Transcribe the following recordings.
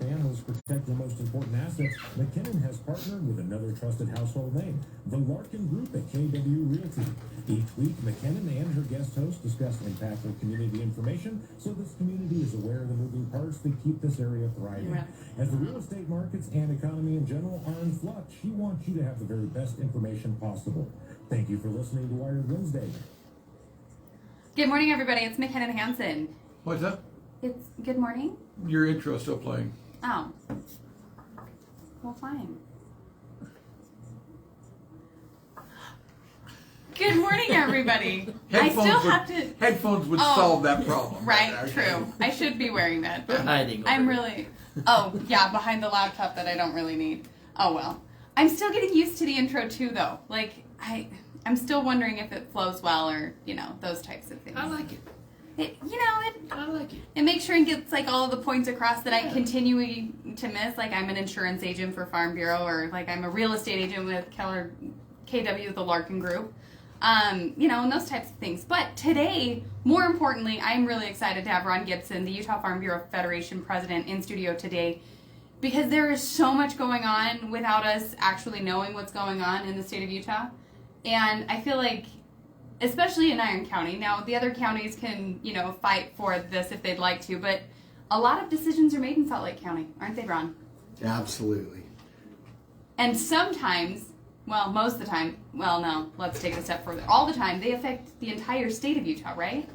families protect their most important assets, McKinnon has partnered with another trusted household name, the Larkin Group at KW Realty. Each week, McKinnon and her guest host discuss impactful community information so this community is aware of the moving parts that keep this area thriving. Yeah. As the real estate markets and economy in general are in flux, she wants you to have the very best information possible. Thank you for listening to Wired Wednesday. Good morning, everybody. It's McKinnon Hansen. What's that? It's good morning. Your intro is still playing. Oh. Well, fine. Good morning, everybody. Headphones would solve that problem. Right, true. I should be wearing that. They're hiding. Oh, yeah, behind the laptop that I don't really need. Oh, well. I'm still getting used to the intro, too, though. Like, I'm still wondering if it flows well or, those types of things. I like it. I like it. It makes sure it gets, all of the points across that I continue to miss. Like, I'm an insurance agent for Farm Bureau, or, I'm a real estate agent with KW, the Larkin Group. And those types of things. But today, more importantly, I'm really excited to have Ron Gibson, the Utah Farm Bureau Federation president, in studio today, because there is so much going on without us actually knowing what's going on in the state of Utah. And I feel like, especially in Iron County, now the other counties can, fight for this if they'd like to, but a lot of decisions are made in Salt Lake County, aren't they, Ron? Absolutely. And sometimes, well, most of the time, well, no, let's take it a step further. All the time, they affect the entire state of Utah, right?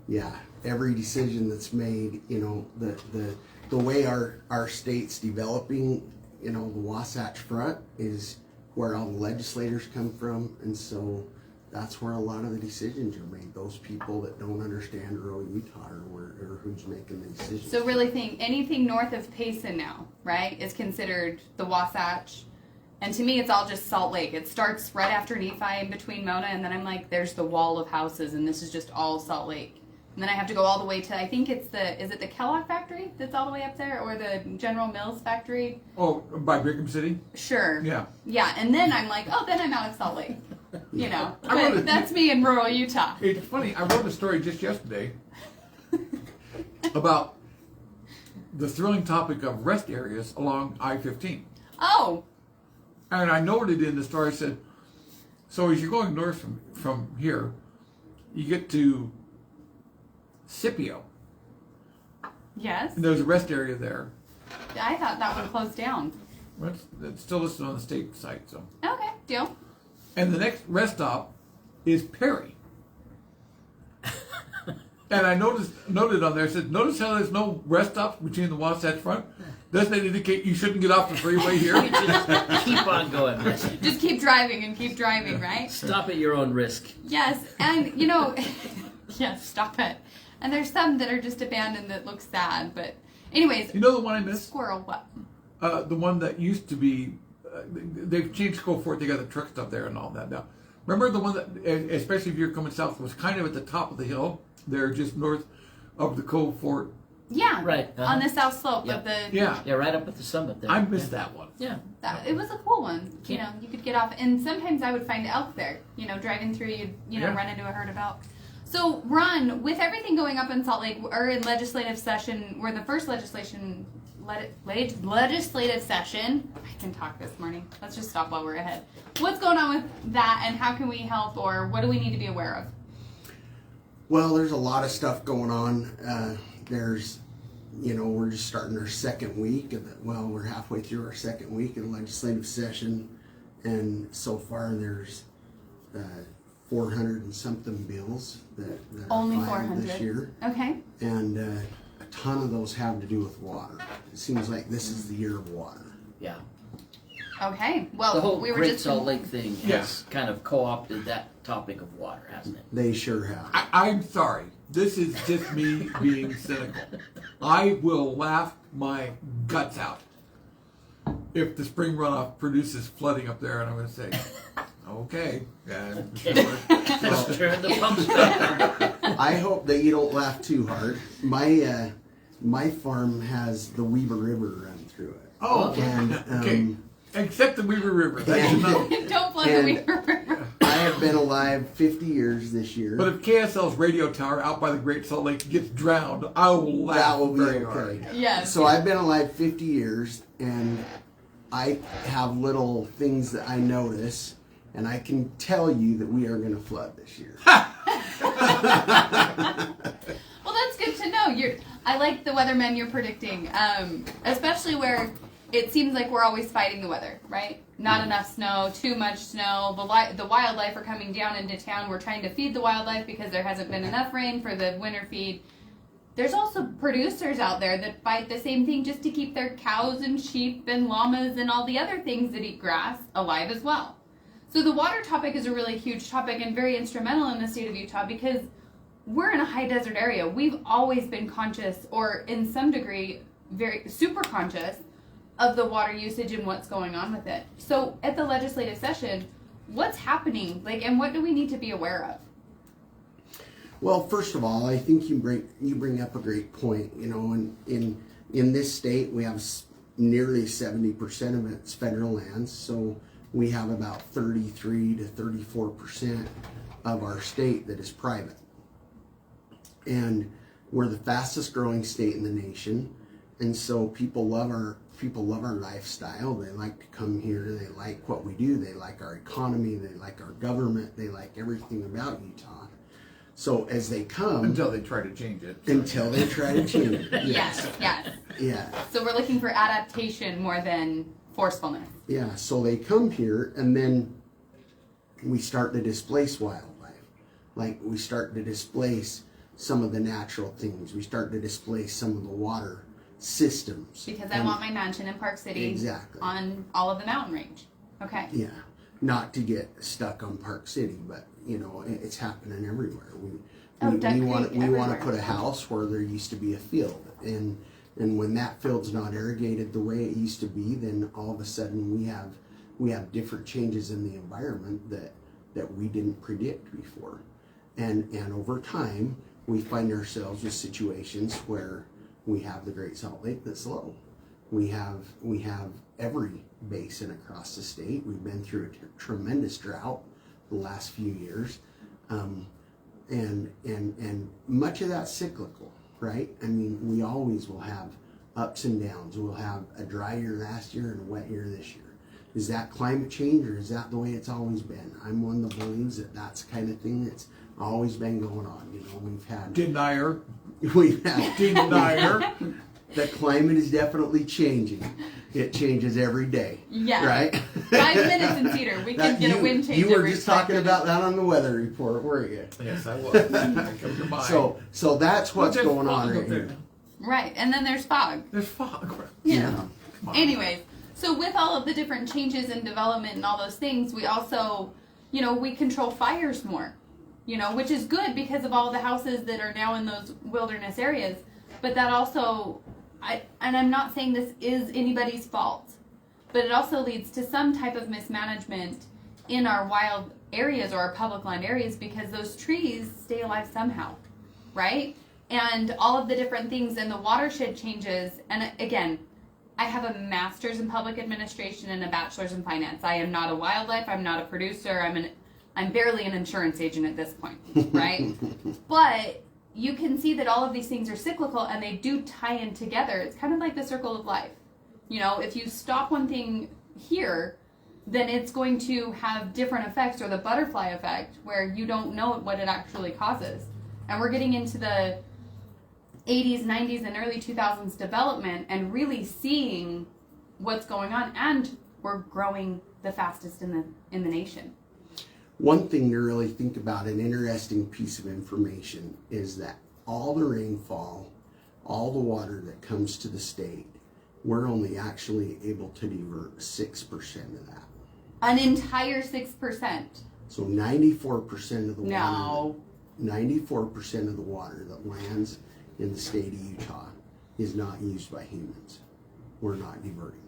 Yeah, every decision that's made, the way our state's developing, the Wasatch Front is where all the legislators come from, and so that's where a lot of the decisions are made. Those people that don't understand rural Utah or who's making the decisions. So really anything north of Payson now, right, is considered the Wasatch. And to me, it's all just Salt Lake. It starts right after Nephi in between Mona, and then I'm like, there's the wall of houses, and this is just all Salt Lake. And then I have to go all the way to, I think it's is it the Kellogg factory that's all the way up there, or the General Mills factory? Oh, by Brigham City? Sure. Yeah. Yeah, and then I'm like, then I'm out of Salt Lake. But that's me in rural Utah. It's funny, I wrote a story just yesterday about the thrilling topic of rest areas along I-15. Oh. And I noted in the story, I said, so as you're going north from here, you get to Scipio. Yes. And there's a rest area there. I thought that one closed down. Well, it's still listed on the state site, so. Okay, deal. And the next rest stop is Perry. And I noted on there, it said, notice how there's no rest stops between the Wasatch Front? Doesn't that indicate you shouldn't get off the freeway here? Just keep on going. Just keep driving and keep driving, right? Stop at your own risk. Yes, and yes, stop it. And there's some that are just abandoned that look sad, but anyways. You know the one I missed? Squirrel, what? The one that used to be, they've changed Cove Fort, they got the truck stuff there and all that now. Remember the one that, especially if you're coming south, was kind of at the top of the hill? They're just north of the Cove Fort. Yeah, right. On the south slope of the... Yeah, right up at the summit there. I missed that one. Yeah. It was a cool one. You could get off, and sometimes I would find elk there. Driving through, you'd run into a herd of elk. So, Ron, with everything going up in Salt Lake, or in legislative session, where the first legislative session, I can talk this morning. Let's just stop while we're ahead. What's going on with that, and how can we help, or what do we need to be aware of? Well, there's a lot of stuff going on. We're just starting our second week we're halfway through our second week of the legislative session, and so far there's 400 and something bills that only are filed 400 this year. Okay. And a ton of those have to do with water. It seems like this is the year of water. Yeah. Okay. Well, the whole we were Great just Salt Lake thing has kind of co-opted that topic of water, hasn't it? They sure have. I'm sorry. This is just me being cynical. I will laugh my guts out if the spring runoff produces flooding up there, and I'm going to say, okay. Let's turn the pumps back. I hope that you don't laugh too hard. My farm has the Weaver River run through it. Oh, and okay. Except the Weaver River. That's enough. Don't flood the Weaver River. I have been alive 50 years this year. But if KSL's radio tower out by the Great Salt Lake gets drowned, I will laugh that will be very okay. hard. Yes. So I've been alive 50 years, and I have little things that I notice, and I can tell you that we are going to flood this year. Well, that's good to know. I like the weathermen you're predicting, especially where it seems like we're always fighting the weather, right? Not enough snow, too much snow. The wildlife are coming down into town. We're trying to feed the wildlife because there hasn't been enough rain for the winter feed. There's also producers out there that fight the same thing just to keep their cows and sheep and llamas and all the other things that eat grass alive as well. So the water topic is a really huge topic and very instrumental in the state of Utah because we're in a high desert area. We've always been conscious, or in some degree, very super conscious of the water usage and what's going on with it. So at the legislative session, what's happening, and what do we need to be aware of? Well, first of all, I think you bring up a great point. In this state, we have nearly 70% of it's federal lands, so we have about 33 to 34% of our state that is private. And we're the fastest growing state in the nation, and so people love our lifestyle. They like to come here. They like what we do. They like our economy. They like our government. They like everything about Utah. So as they come, Until they try to change it. until they try to change it. Yes. Yeah. So we're looking for adaptation more than forcefulness. Yeah, so they come here, and then we start to displace wildlife. Like, we start to displace some of the natural things. We start to displace some of the water systems. Because I want my mansion in Park City Exactly. on all of the mountain range. Okay. Yeah, not to get stuck on Park City, but it's happening everywhere. We want to put a house where there used to be a field, and when that field's not irrigated the way it used to be, then all of a sudden we have different changes in the environment that we didn't predict before, and over time we find ourselves with situations where we have the Great Salt Lake that's low. We have every basin across the state. We've been through a tremendous drought the last few years, and much of that's cyclical, right? I mean, we always will have ups and downs. We'll have a dry year last year and a wet year this year. Is that climate change, or is that the way it's always been? I'm one that believes that that's the kind of thing that's always been going on. We've had Denier. Denier. The climate is definitely changing. It changes every day. Yeah. Right? 5 minutes in Cedar. We can get a wind change. You were every just 5 talking minutes. about that on the weather report, weren't you? Yes, I was. That comes to mind. So that's what's There's going fog on up right there. here. Right. And then there's fog. There's fog. Yeah. Come on. Anyways, so with all of the different changes in development and all those things, we also, we control fires more, which is good because of all the houses that are now in those wilderness areas. But that also, I'm not saying this is anybody's fault, but it also leads to some type of mismanagement in our wild areas or our public land areas because those trees stay alive somehow, right? And all of the different things and the watershed changes. And again, I have a master's in public administration and a bachelor's in finance. I am not a wildlife. I'm not a producer. I'm barely an insurance agent at this point, right? But you can see that all of these things are cyclical and they do tie in together. It's kind of like the circle of life. If you stop one thing here, then it's going to have different effects, or the butterfly effect, where you don't know what it actually causes. And we're getting into the 80s, 90s, and early 2000s development and really seeing what's going on, and we're growing the fastest in the nation. One thing to really think about, an interesting piece of information, is that all the rainfall, all the water that comes to the state, we're only actually able to divert 6% of that. An entire 6%. So 94% of the water. No. 94% of the water that lands in the state of Utah is not used by humans. We're not diverting.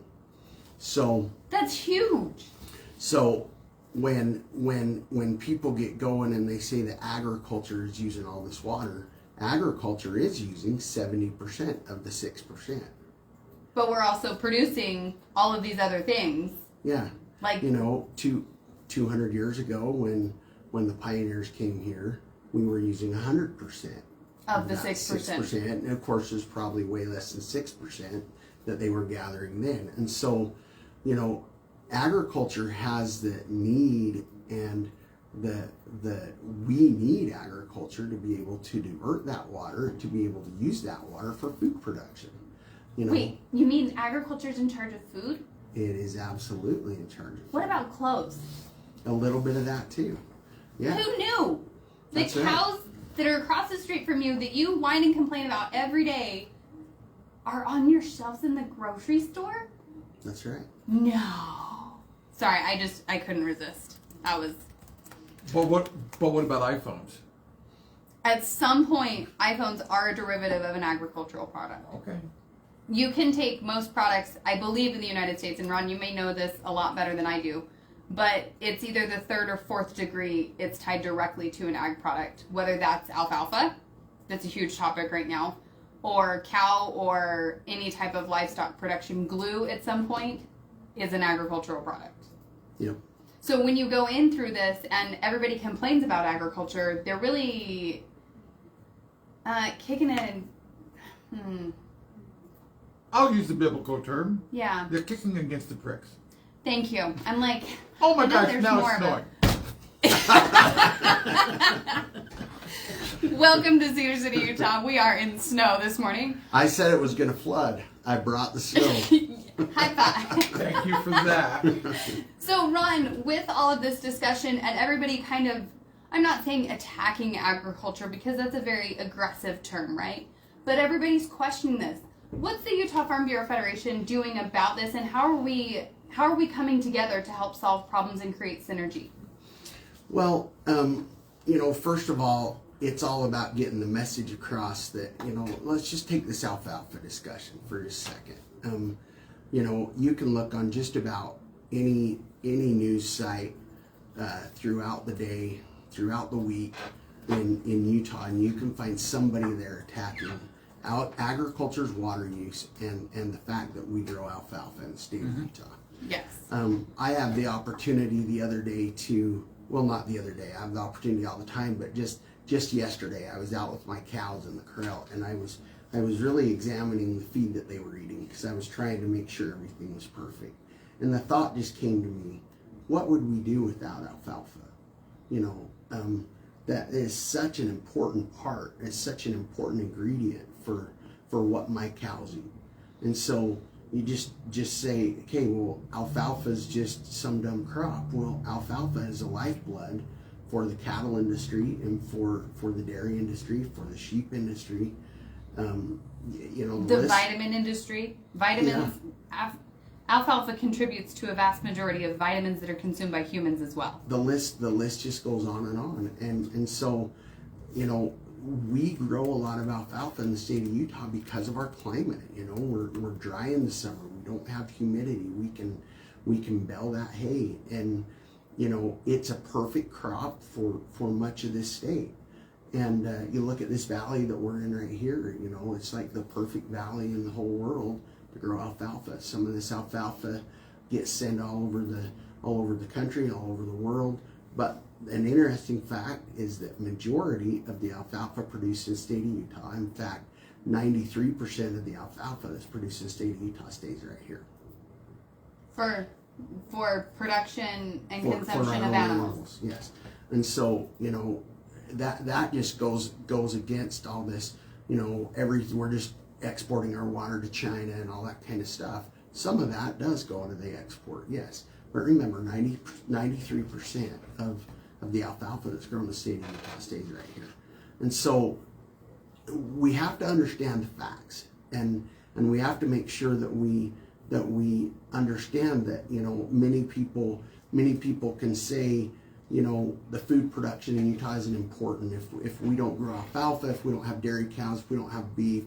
So That's huge. So when people get going and they say that agriculture is using all this water, agriculture is using 70% of the 6%. But we're also producing all of these other things. Yeah. Like 200 years ago when the pioneers came here, we were using 100% Of the that 6%. And of course, there's probably way less than 6% that they were gathering then. And so, you know, agriculture has the need, and we need agriculture to be able to divert that water, to be able to use that water for food production. You know, Wait, you mean agriculture's in charge of food? it is absolutely in charge of What about clothes? a little bit of that too. Yeah. Who knew? The That's right. cows that are across the street from you that you whine and complain about every day are on your shelves in the grocery store? That's right. No. Sorry, I couldn't resist. I was... But what about iPhones? At some point, iPhones are a derivative of an agricultural product. Okay. You can take most products, I believe in the United States, and Ron, you may know this a lot better than I do, but it's either the 3rd or 4th degree, it's tied directly to an ag product. Whether that's alfalfa, that's a huge topic right now, or cow or any type of livestock production glue at some point is an agricultural product. Yep. So when you go in through this and everybody complains about agriculture, they're really kicking it. I'll use the biblical term. Yeah. They're kicking against the pricks. Thank you. I'm like, Oh my I know gosh, there's now more it's of snowing. Welcome to Cedar City, Utah. We are in snow this morning. I said it was going to flood. I brought the snow. High five. Thank you for that. So, Ron, with all of this discussion and everybody kind of, I'm not saying attacking agriculture because that's a very aggressive term, right? But everybody's questioning this. What's the Utah Farm Bureau Federation doing about this, and how are we coming together to help solve problems and create synergy? Well, you know, first of all, it's all about getting the message across that, you know, let's just take this alfalfa discussion for just a second. You know, you can look on just about any news site throughout the day, throughout the week in Utah, and you can find somebody there attacking agriculture's water use and the fact that we grow alfalfa in the state of Utah. Yes. I have the opportunity the other day to, well, not the other day, I have the opportunity all the time, but just yesterday I was out with my cows in the corral, and I was really examining the feed that they were eating because I was trying to make sure everything was perfect. And the thought just came to me, what would we do without alfalfa? You know, that is such an important part, it's such an important ingredient for what my cows eat. And so you just say, okay, well, alfalfa is just some dumb crop. Well, alfalfa is a lifeblood for the cattle industry and for the dairy industry, for the sheep industry. You know, The vitamin industry. Vitamins. Alfalfa contributes to a vast majority of vitamins that are consumed by humans as well. The list just goes on and on. And so, you know, we grow a lot of alfalfa in the state of Utah because of our climate. You know, we're dry in the summer. We don't have humidity. We can bale that hay, and you know, it's a perfect crop for much of this state. And you look at this valley that we're in right here. You know, it's like the perfect valley in the whole world to grow alfalfa. Some of this alfalfa gets sent all over the country, all over the world. But an interesting fact is that majority of the alfalfa produced in the state of Utah, in fact, 93% of the alfalfa that's produced in the state of Utah stays right here. For production and For consumption our of own animals. Yes. And so, you know, that just goes against all this, you know, we're just exporting our water to China and all that kind of stuff. Some of that does go into the export, yes. But remember, 93% of the alfalfa that's grown in the state of Utah stays right here. And so we have to understand the facts, and we have to make sure that we understand that, you know, many people can say, you know, the food production in Utah isn't important if we don't grow alfalfa, if we don't have dairy cows, if we don't have beef,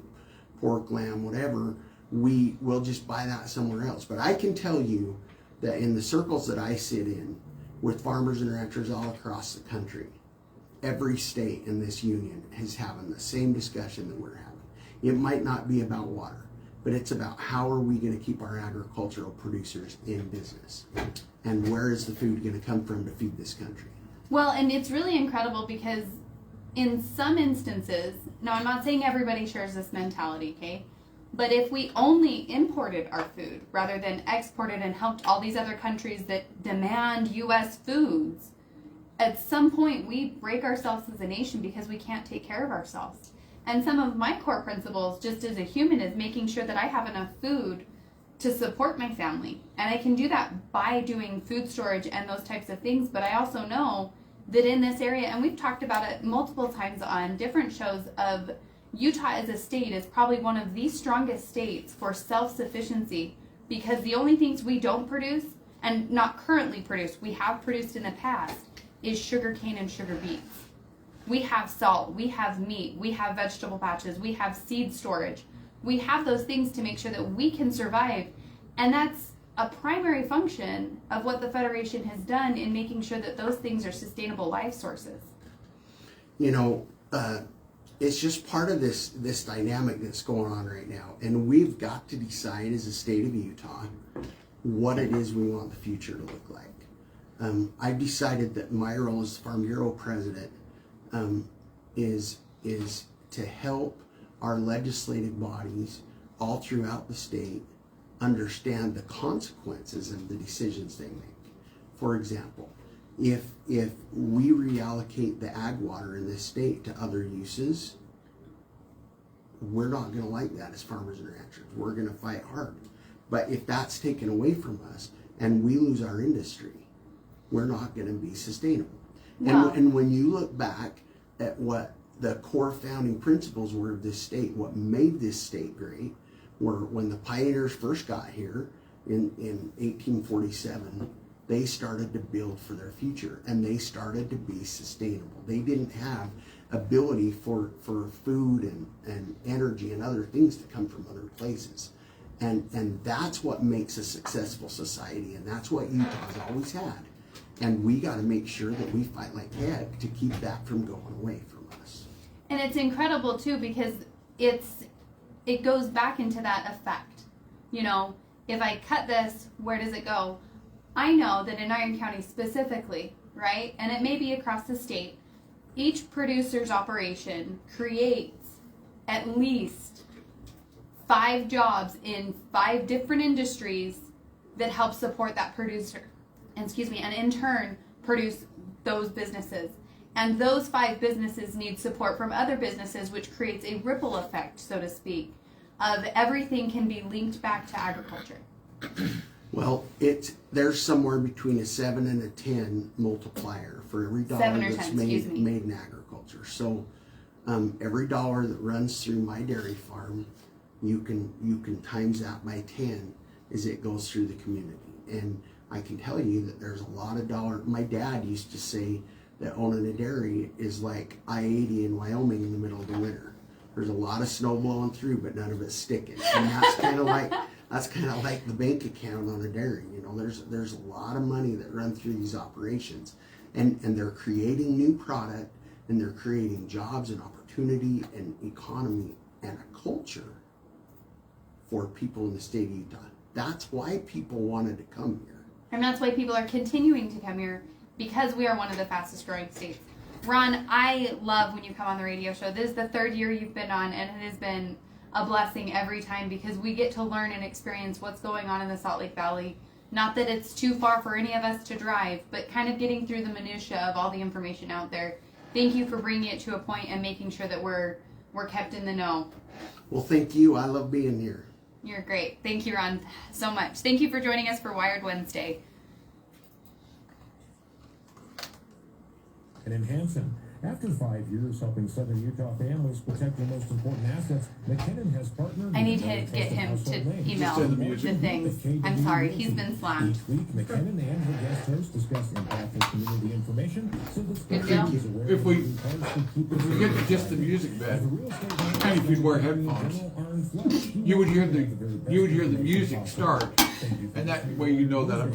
pork, lamb, whatever, we will just buy that somewhere else. But I can tell you that in the circles that I sit in with farmers and ranchers all across the country, every state in this union is having the same discussion that we're having. It might not be about water, but it's about how are we going to keep our agricultural producers in business, and where is the food going to come from to feed this country. Well, and it's really incredible because in some instances, now I'm not saying everybody shares this mentality, okay? But if we only imported our food rather than exported and helped all these other countries that demand U.S. foods, at some point we break ourselves as a nation because we can't take care of ourselves. And some of my core principles, just as a human, is making sure that I have enough food to support my family. And I can do that by doing food storage and those types of things. But I also know that in this area, and we've talked about it multiple times on different shows, of Utah as a state is probably one of the strongest states for self-sufficiency, because the only things we don't produce, and not currently produce, we have produced in the past, is sugar cane and sugar beets. We have salt, we have meat, we have vegetable patches, we have seed storage. We have those things to make sure that we can survive. And that's a primary function of what the Federation has done in making sure that those things are sustainable life sources. You know, it's just part of this dynamic that's going on right now. And we've got to decide as a state of Utah what it is we want the future to look like. I've decided that my role as Farm Bureau president is to help our legislative bodies all throughout the state understand the consequences of the decisions they make. For example, if we reallocate the ag water in this state to other uses, we're not going to like that as farmers and ranchers. We're going to fight hard. But if that's taken away from us and we lose our industry, we're not going to be sustainable. Wow. And when you look back at what the core founding principles were of this state, what made this state great, were when the pioneers first got here in 1847, they started to build for their future, and they started to be sustainable. They didn't have ability for food and energy and other things to come from other places. And that's what makes a successful society, and that's what Utah's always had. And we got to make sure that we fight like heck to keep that from going away from us. And it's incredible too, because it goes back into that effect. You know, if I cut this, where does it go? I know that in Iron County specifically, right, and it may be across the state, each producer's operation creates at least 5 jobs in 5 different industries that help support that producer. And in turn produce those businesses. And those 5 businesses need support from other businesses, which creates a ripple effect, so to speak, of everything can be linked back to agriculture. Well, there's somewhere between a 7 and a 10 multiplier for every dollar 7 or that's 10, made in agriculture. So every dollar that runs through my dairy farm, you can times that by 10 as it goes through the community. And I can tell you that there's a lot of dollars. My dad used to say that owning a dairy is like I-80 in Wyoming in the middle of the winter. There's a lot of snow blowing through, but none of it's sticking. And that's kind of like the bank account on a dairy. You know, there's a lot of money that run through these operations, and they're creating new product, and they're creating jobs and opportunity and economy and a culture for people in the state of Utah. That's why people wanted to come here. And that's why people are continuing to come here, because we are one of the fastest growing states. Ron, I love when you come on the radio show. This is the 3rd year you've been on, and it has been a blessing every time, because we get to learn and experience what's going on in the Salt Lake Valley. Not that it's too far for any of us to drive, but kind of getting through the minutia of all the information out there. Thank you for bringing it to a point and making sure that we're kept in the know. Well, thank you. I love being here. You're great. Thank you, Ron, so much. Thank you for joining us for Wired Wednesday. And in Hanson, after 5 years helping Southern Utah families protect their most important assets, McKinnon has partnered. I need with to another get trusted him household to name. email the things. I'm sorry, he's been slammed. Each week, McKinnon and her guest host discuss impactful community information so that Good deal. is aware If we of get to just the music bed, and if you'd wear headphones, you would hear the music start, and that way you know that I'm